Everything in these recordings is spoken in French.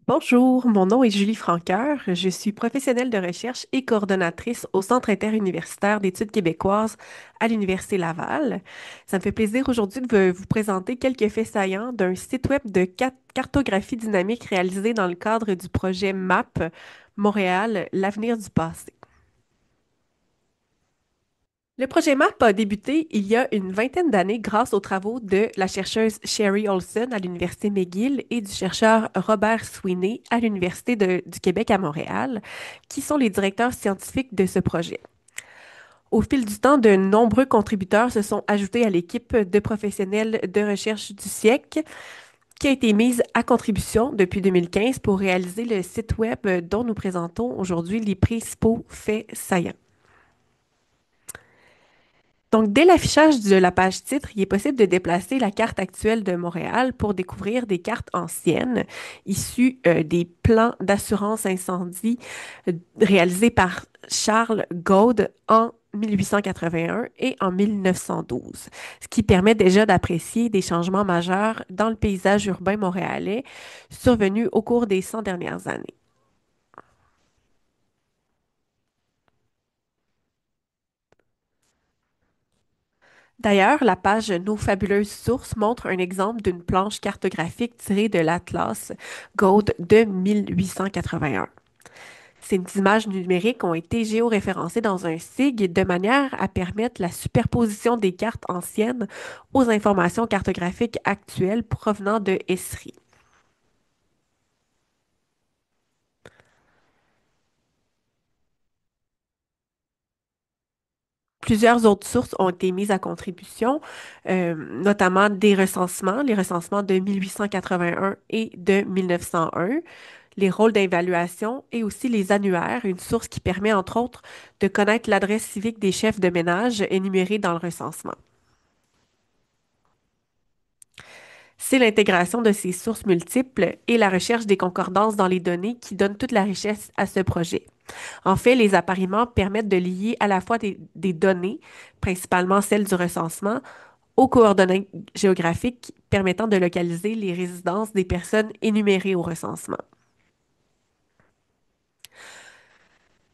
Bonjour, mon nom est Julie Franqueur. Je suis professionnelle de recherche et coordonnatrice au Centre interuniversitaire d'études québécoises à l'Université Laval. Ça me fait plaisir aujourd'hui de vous présenter quelques faits saillants d'un site web de cartographie dynamique réalisé dans le cadre du projet MAP Montréal, l'avenir du passé. Le projet MAP a débuté il y a une vingtaine d'années grâce aux travaux de la chercheuse Sherry Olson à l'Université McGill et du chercheur Robert Sweeney à l'Université du Québec à Montréal, qui sont les directeurs scientifiques de ce projet. Au fil du temps, de nombreux contributeurs se sont ajoutés à l'équipe de professionnels de recherche du siècle, qui a été mise à contribution depuis 2015 pour réaliser le site web dont nous présentons aujourd'hui les principaux faits saillants. Donc, dès l'affichage de la page titre, il est possible de déplacer la carte actuelle de Montréal pour découvrir des cartes anciennes issues des plans d'assurance incendie réalisés par Charles Gaude en 1881 et en 1912, ce qui permet déjà d'apprécier des changements majeurs dans le paysage urbain montréalais survenus au cours des 100 dernières années. D'ailleurs, la page Nos fabuleuses sources montre un exemple d'une planche cartographique tirée de l'Atlas Gold de 1881. Ces images numériques ont été géoréférencées dans un SIG de manière à permettre la superposition des cartes anciennes aux informations cartographiques actuelles provenant de Esri. Plusieurs autres sources ont été mises à contribution, notamment des recensements, les recensements de 1881 et de 1901, les rôles d'évaluation et aussi les annuaires, une source qui permet entre autres de connaître l'adresse civique des chefs de ménage énumérés dans le recensement. C'est l'intégration de ces sources multiples et la recherche des concordances dans les données qui donnent toute la richesse à ce projet. En fait, les appariements permettent de lier à la fois des données, principalement celles du recensement, aux coordonnées géographiques permettant de localiser les résidences des personnes énumérées au recensement.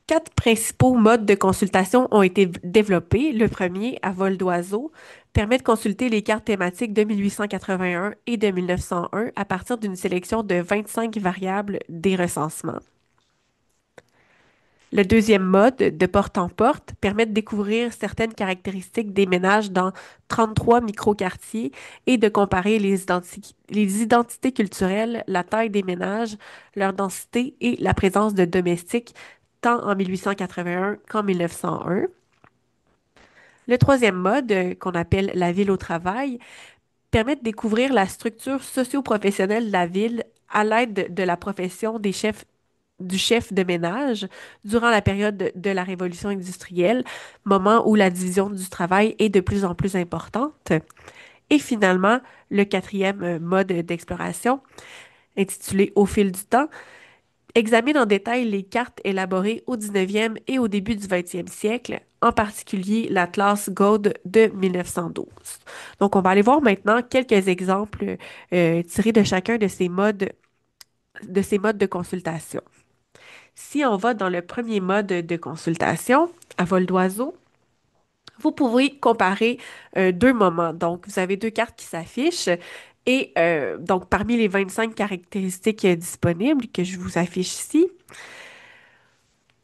Quatre principaux modes de consultation ont été développés. Le premier, à vol d'oiseau, permet de consulter les cartes thématiques de 1881 et de 1901 à partir d'une sélection de 25 variables des recensements. Le deuxième mode, de porte en porte, permet de découvrir certaines caractéristiques des ménages dans 33 microquartiers et de comparer les identités culturelles, la taille des ménages, leur densité et la présence de domestiques, tant en 1881 qu'en 1901. Le troisième mode, qu'on appelle la ville au travail, permet de découvrir la structure socio-professionnelle de la ville à l'aide de la profession du chef de ménage durant la période de la Révolution industrielle, moment où la division du travail est de plus en plus importante. Et finalement, le quatrième mode d'exploration, intitulé Au fil du temps, examine en détail les cartes élaborées au 19e et au début du 20e siècle, en particulier l'Atlas Gold de 1912. Donc, on va aller voir maintenant quelques exemples tirés de chacun de ces modes de consultation. Si on va dans le premier mode de consultation, à vol d'oiseau, vous pouvez comparer deux moments. Donc, vous avez deux cartes qui s'affichent et donc parmi les 25 caractéristiques disponibles que je vous affiche ici,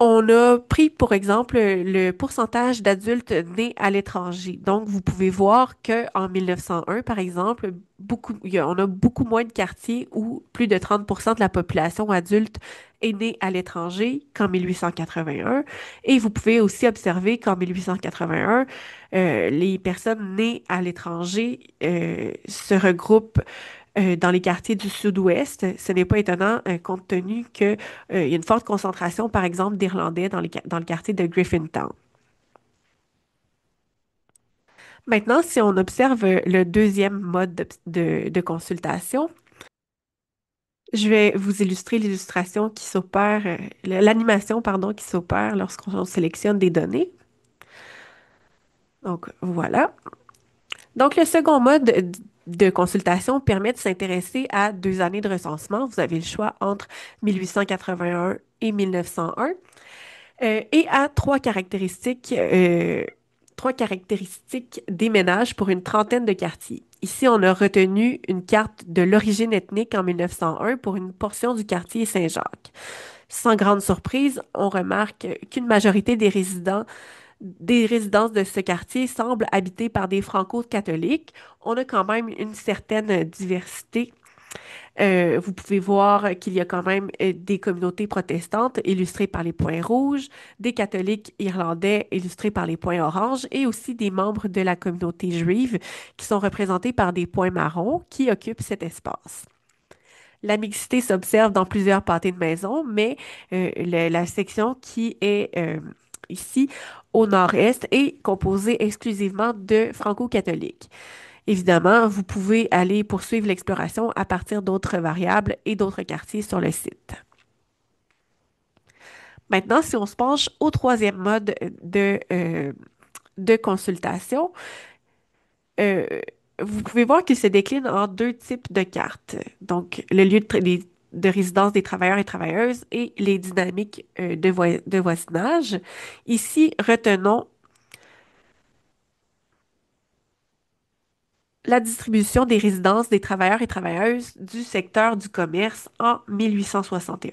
on a pris, pour exemple, le pourcentage d'adultes nés à l'étranger. Donc, vous pouvez voir qu'en 1901, par exemple, on a beaucoup moins de quartiers où plus de 30% de la population adulte est née à l'étranger qu'en 1881. Et vous pouvez aussi observer qu'en 1881, les personnes nées à l'étranger se regroupent dans les quartiers du sud-ouest. Ce n'est pas étonnant compte tenu que, il y a une forte concentration, par exemple, d'Irlandais dans le quartier de Griffintown. Maintenant, si on observe le deuxième mode de consultation, je vais vous illustrer l'illustration qui s'opère, l'animation, pardon, qui s'opère lorsqu'on sélectionne des données. Donc, voilà. Donc, le second mode de consultation permet de s'intéresser à 2 années de recensement. Vous avez le choix entre 1881 et 1901 et à trois caractéristiques des ménages pour une trentaine de quartiers. Ici, on a retenu une carte de l'origine ethnique en 1901 pour une portion du quartier Saint-Jacques. Sans grande surprise, on remarque qu'une majorité des résidences de ce quartier semblent habitées par des franco-catholiques. On a quand même une certaine diversité. Vous pouvez voir qu'il y a quand même des communautés protestantes illustrées par les points rouges, des catholiques irlandais illustrés par les points oranges et aussi des membres de la communauté juive qui sont représentés par des points marrons qui occupent cet espace. La mixité s'observe dans plusieurs pâtés de maison, mais la section qui est ici au nord-est est composée exclusivement de franco-catholiques. Évidemment, vous pouvez aller poursuivre l'exploration à partir d'autres variables et d'autres quartiers sur le site. Maintenant, si on se penche au troisième mode de consultation, euh, vous pouvez voir qu'il se décline en deux types de cartes. Donc, le lieu de résidence des travailleurs et travailleuses et les dynamiques de voisinage. Ici, retenons la distribution des résidences des travailleurs et travailleuses du secteur du commerce en 1861.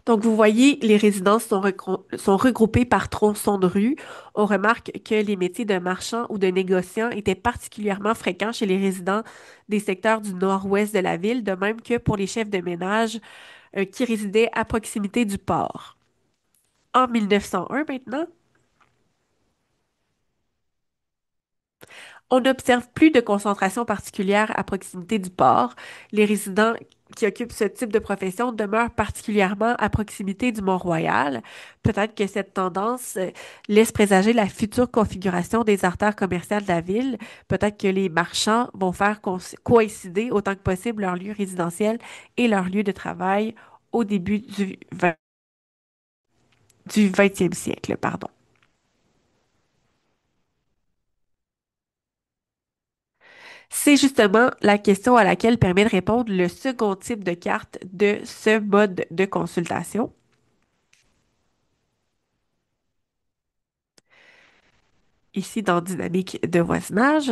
Donc, vous voyez, les résidences sont regroupées par tronçons de rue. On remarque que les métiers de marchand ou de négociant étaient particulièrement fréquents chez les résidents des secteurs du nord-ouest de la ville, de même que pour les chefs de ménage qui résidaient à proximité du port. En 1901 maintenant, on n'observe plus de concentration particulière à proximité du port. Les résidents qui occupent ce type de profession demeurent particulièrement à proximité du Mont-Royal. Peut-être que cette tendance laisse présager la future configuration des artères commerciales de la ville. Peut-être que les marchands vont faire coïncider autant que possible leur lieu résidentiel et leur lieu de travail au début du 20e siècle, pardon. C'est justement la question à laquelle permet de répondre le second type de carte de ce mode de consultation, ici dans Dynamique de voisinage.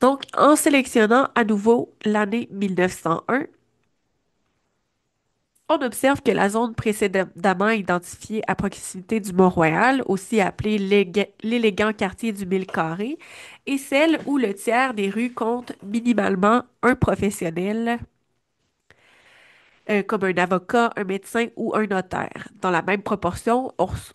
Donc, en sélectionnant à nouveau l'année 1901, on observe que la zone précédemment identifiée à proximité du Mont-Royal, aussi appelée l'élégant quartier du Mille Carré, est celle où le tiers des rues compte minimalement un professionnel comme un avocat, un médecin ou un notaire. Dans la même proportion,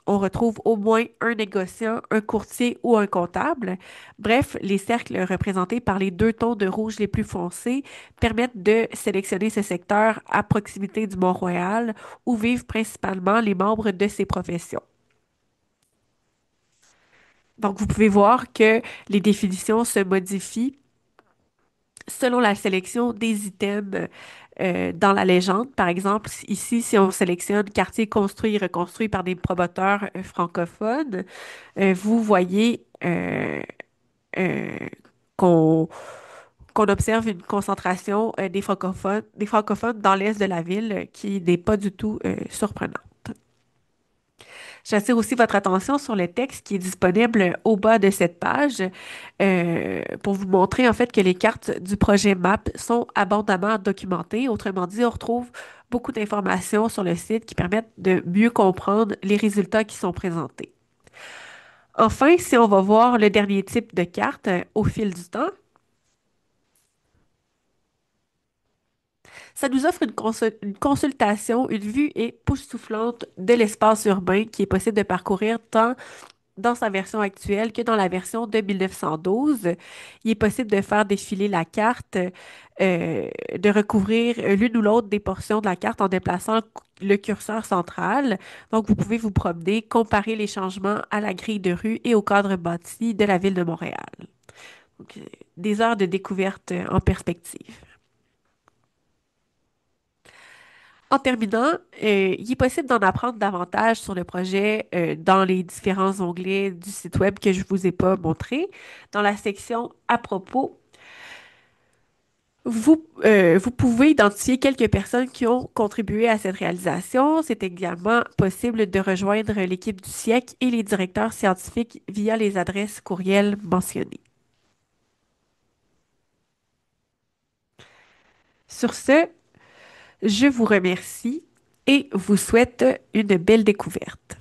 on retrouve au moins un négociant, un courtier ou un comptable. Bref, les cercles représentés par les deux tons de rouge les plus foncés permettent de sélectionner ce secteur à proximité du Mont-Royal où vivent principalement les membres de ces professions. Donc, vous pouvez voir que les définitions se modifient selon la sélection des items dans la légende. Par exemple, ici, si on sélectionne quartier construit et reconstruit par des promoteurs francophones, vous voyez euh, qu'on qu'on observe une concentration des francophones dans l'est de la ville qui n'est pas du tout surprenante. J'attire aussi votre attention sur le texte qui est disponible au bas de cette page pour vous montrer en fait que les cartes du projet MAP sont abondamment documentées. Autrement dit, on retrouve beaucoup d'informations sur le site qui permettent de mieux comprendre les résultats qui sont présentés. Enfin, si on va voir le dernier type de carte au fil du temps, ça nous offre une consultation, une vue époustouflante de l'espace urbain qui est possible de parcourir tant dans sa version actuelle que dans la version de 1912. Il est possible de faire défiler la carte, de recouvrir l'une ou l'autre des portions de la carte en déplaçant le curseur central. Donc, vous pouvez vous promener, comparer les changements à la grille de rue et au cadre bâti de la ville de Montréal. Donc, des heures de découverte en perspective. En terminant, il est possible d'en apprendre davantage sur le projet dans les différents onglets du site web que je vous ai pas montré. Dans la section à propos, vous pouvez identifier quelques personnes qui ont contribué à cette réalisation. C'est également possible de rejoindre l'équipe du siècle et les directeurs scientifiques via les adresses courriel mentionnées. Sur ce, je vous remercie et vous souhaite une belle découverte.